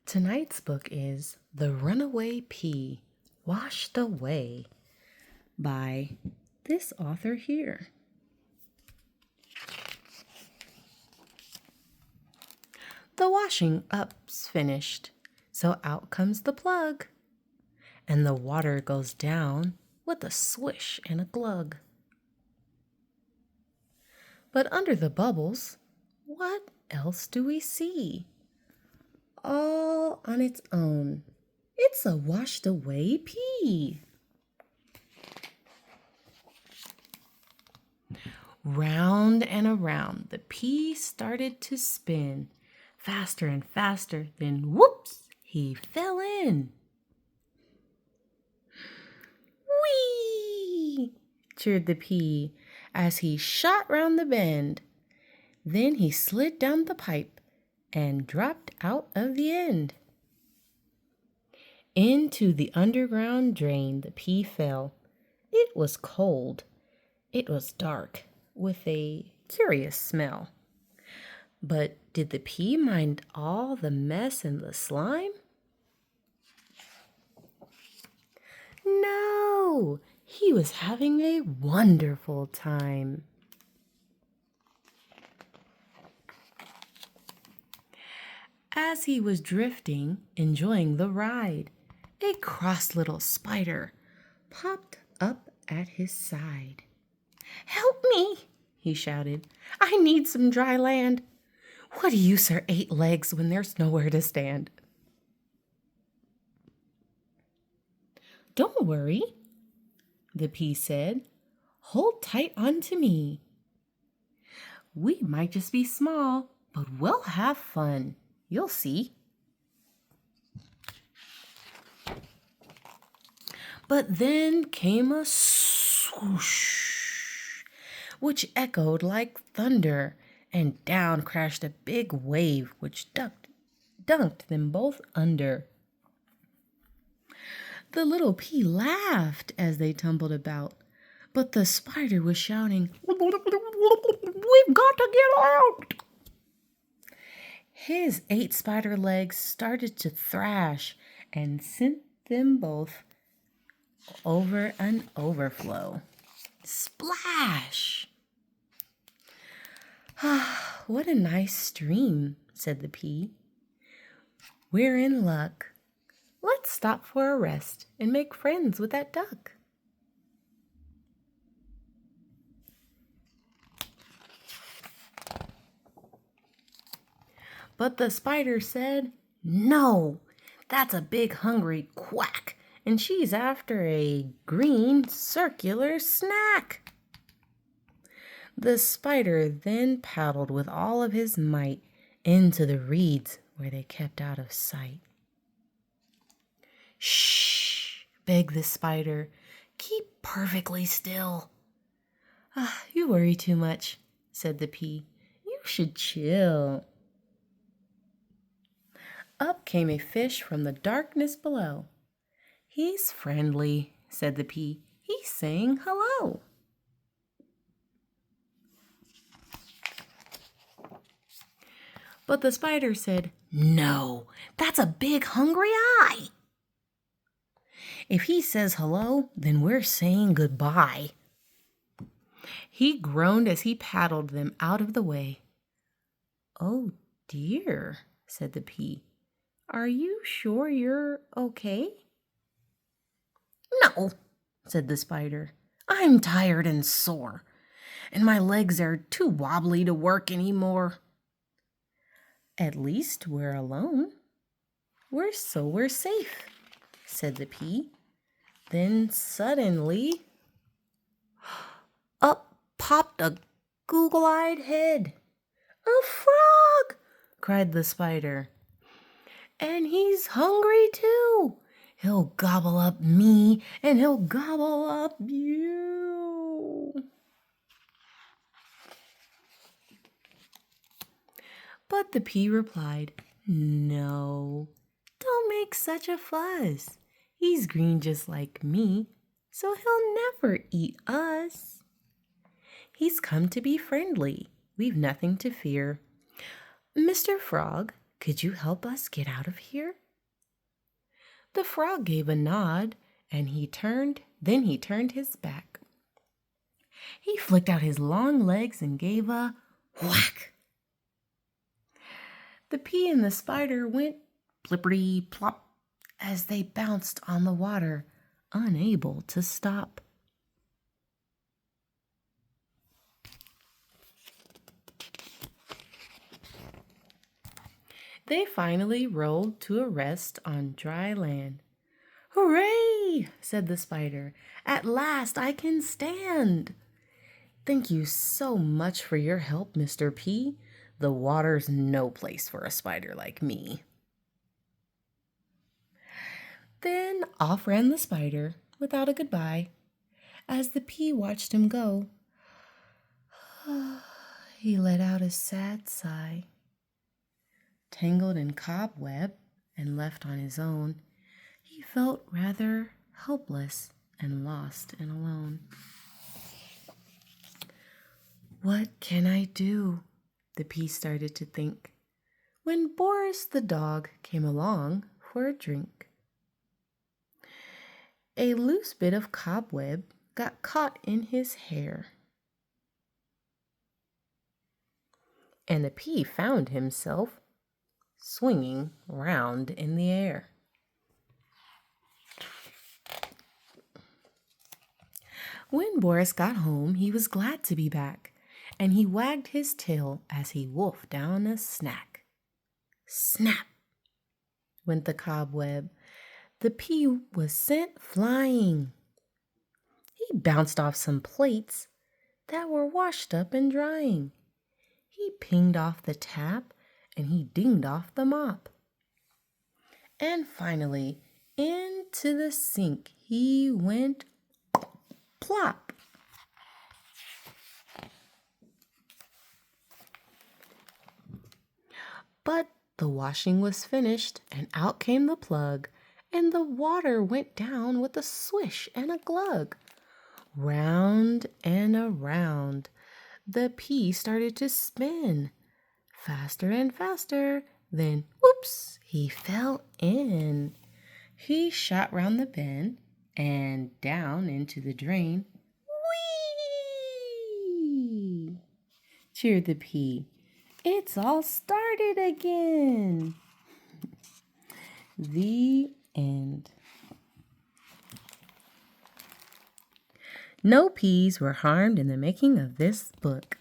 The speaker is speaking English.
Tonight's book is The Runaway Pea Washed Away by this author here. The washing up's finished, so out comes the plug, and the water goes down with a swish and a glug. But under the bubbles, what else do we see? All on its own, it's a washed away pea. Round and around the pea started to spin, faster and faster, then whoops, he fell in. Whee! Cheered the pea as he shot round the bend. Then he slid down the pipe and dropped out of the end. Into the underground drain the pea fell. It was cold. It was dark, with a curious smell. But did the pea mind all the mess and the slime? No, he was having a wonderful time. As he was drifting, enjoying the ride, a cross little spider popped up at his side. "Help me!" he shouted. "I need some dry land. What use are 8 legs when there's nowhere to stand?" "Don't worry," the pea said. "Hold tight onto me. We might just be small, but we'll have fun. You'll see." But then came a swoosh, which echoed like thunder, and down crashed a big wave which dunked them both under. The little pea laughed as they tumbled about, but the spider was shouting, "We've got to get out!" His 8 spider legs started to thrash and sent them both over an overflow. Splash! "Ah, what a nice stream," said the pea. "We're in luck. Let's stop for a rest and make friends with that duck." But the spider said, "No, that's a big hungry quack, and she's after a green circular snack." The spider then paddled with all of his might into the reeds where they kept out of sight. "Shh," begged the spider. "Keep perfectly still." "You worry too much," said the pea. "You should chill." Up came a fish from the darkness below. "He's friendly," said the pea. "He's saying hello." But the spider said, "No, that's a big hungry eye. If he says hello, then we're saying goodbye." He groaned as he paddled them out of the way. "Oh dear," said the pea. "Are you sure you're okay?" "No," said the spider. "I'm tired and sore, and my legs are too wobbly to work anymore." "At least we're alone. We're safe," said the pea. Then suddenly, up popped a goggle-eyed head. "A frog!" cried the spider. "And he's hungry too. He'll gobble up me, and he'll gobble up you." But the pea replied, "No, don't make such a fuss. He's green just like me, so he'll never eat us. He's come to be friendly. We've nothing to fear. Mr. Frog, Could you help us get out of here?" The frog gave a nod, and then he turned his back. He flicked out his long legs and gave a whack. The pea and the spider went plippity plop as they bounced on the water, unable to stop. They finally rolled to a rest on dry land. "Hooray!" said the spider. "At last I can stand." "Thank you so much for your help, Mr. P. The water's no place for a spider like me." Then off ran the spider without a goodbye. As the pea watched him go, he let out a sad sigh. Tangled in cobweb and left on his own, he felt rather helpless and lost and alone. "What can I do?" the pea started to think, when Boris the dog came along for a drink. A loose bit of cobweb got caught in his hair, and the pea found himself swinging round in the air. When Boris got home, he was glad to be back, and he wagged his tail as he wolfed down a snack. Snap went the cobweb. The pea was sent flying. He bounced off some plates that were washed up and drying. He pinged off the tap, and he dinged off the mop. And finally, into the sink he went plop. But the washing was finished, and out came the plug, and the water went down with a swish and a glug. Round and around, the pea started to spin, faster and faster. Then, whoops, he fell in. He shot round the bend and down into the drain. Whee! Cheered the pea. It's all started again. The end. No peas were harmed in the making of this book.